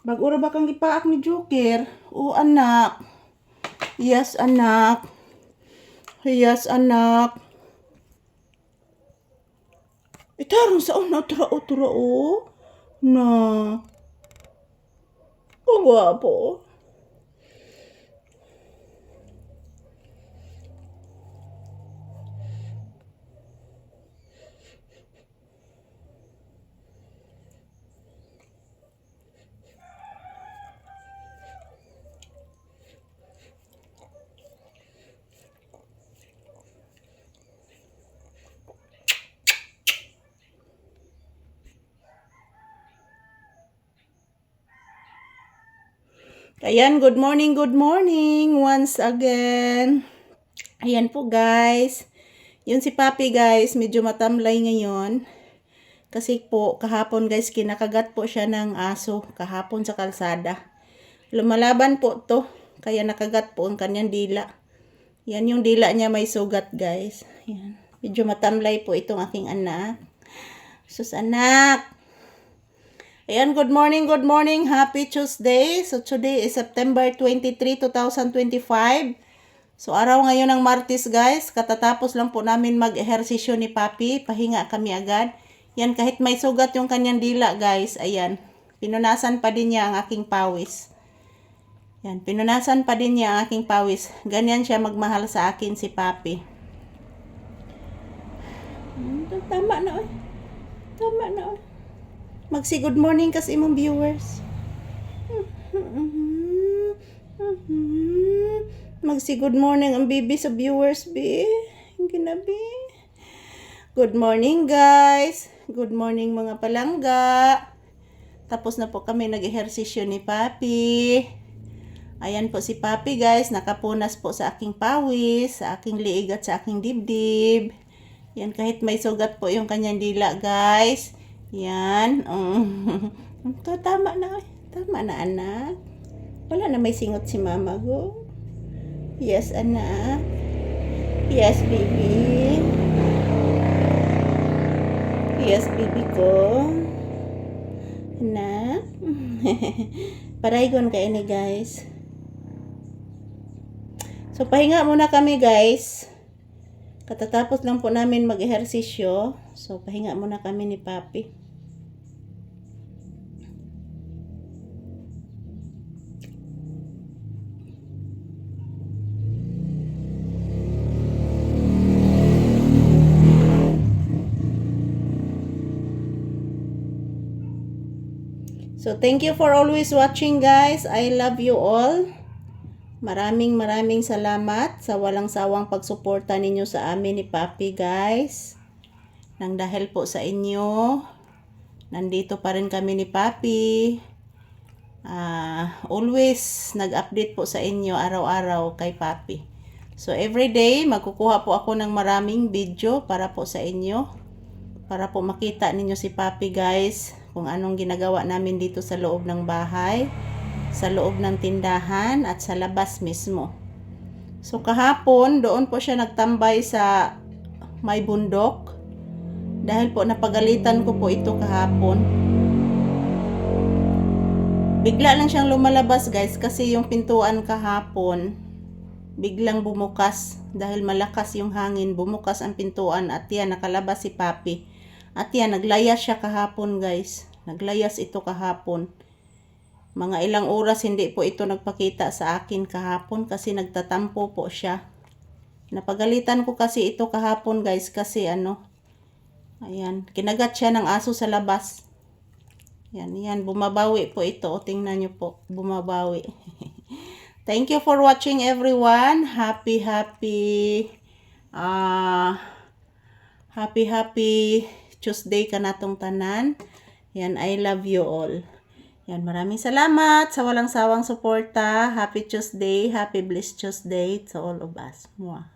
Bagura ba kang ipaak ni Joker? O anak. Yes, anak. Yes, anak. Itarong sa una, tura o. Na. Ang gwapo. Ayan, good morning once again. Ayan po guys. Yun si Papi guys, medyo matamlay ngayon. Kasi po, kahapon guys, kinakagat po siya ng aso kahapon sa kalsada. Lumalaban po to, kaya nakagat po ang kanyang dila. Yan yung dila niya may sugat guys. Yan. Medyo matamlay po itong aking anak. Sus anak! Ayan, good morning. Happy Tuesday. So, today is September 23, 2025. So, araw ngayon ng Martes, guys. Katatapos lang po namin mag-ehersisyo ni Papi. Pahinga kami agad. Yan, kahit may sugat yung kanyang dila, guys. Ayan, pinunasan pa din niya ang aking pawis. Yan, pinunasan pa din niya ang aking pawis. Ganyan siya magmahal sa akin si Papi. Tama na, oy. Tama na, oy. Magsi good morning kasi imong viewers. Magsi good morning ang bibi sa viewers, bi. Ginabi. Good morning, guys. Good morning, mga palangga. Tapos na po kami nag-ehersisyo ni Papi. Ayan po si Papi, guys. Nakapunas po sa aking pawis, sa aking liig at sa aking dibdib. Yan, kahit may sugat po yung kanyang dila, guys. Yan. Tama na. Tama na, anak. Wala na may singot si mama ko. Yes, anak. Yes, baby. Yes, baby ko. Anak. Paraygon kayo ni guys. So, pahinga muna kami, guys. Katatapos lang po namin mag-ehersisyo. So, pahinga muna kami ni Papi. So, thank you for always watching, guys. I love you all. Maraming salamat sa walang sawang pagsuporta ninyo sa amin ni Papi, guys. Nang dahil po sa inyo, nandito pa rin kami ni Papi. Always nag-update po sa inyo araw-araw kay Papi. So everyday magkukuha po ako ng maraming video para po sa inyo. Para po makita ninyo si Papi, guys, kung anong ginagawa namin dito sa loob ng bahay, sa loob ng tindahan at sa labas mismo. So kahapon, doon po siya nagtambay sa may bundok. Dahil po napagalitan ko po ito kahapon. Bigla lang siyang lumalabas, guys, kasi yung pintuan kahapon biglang bumukas. Dahil malakas yung hangin, bumukas ang pintuan at yan, nakalabas si Papi. At yan, naglayas siya kahapon, guys. Naglayas ito kahapon. Mga ilang oras hindi po ito nagpakita sa akin kahapon kasi nagtatampo po siya. Napagalitan ko kasi ito kahapon, guys, kasi ayan, kinagat siya ng aso sa labas. Yan, bumabawi po ito. O, tingnan nyo po, bumabawi. Thank you for watching, everyone. Happy Tuesday ka natong tanan. Yan, I love you all. Yan, maraming salamat sa walang sawang suporta. Happy Tuesday, happy blessed Tuesday to all of us. Mwah.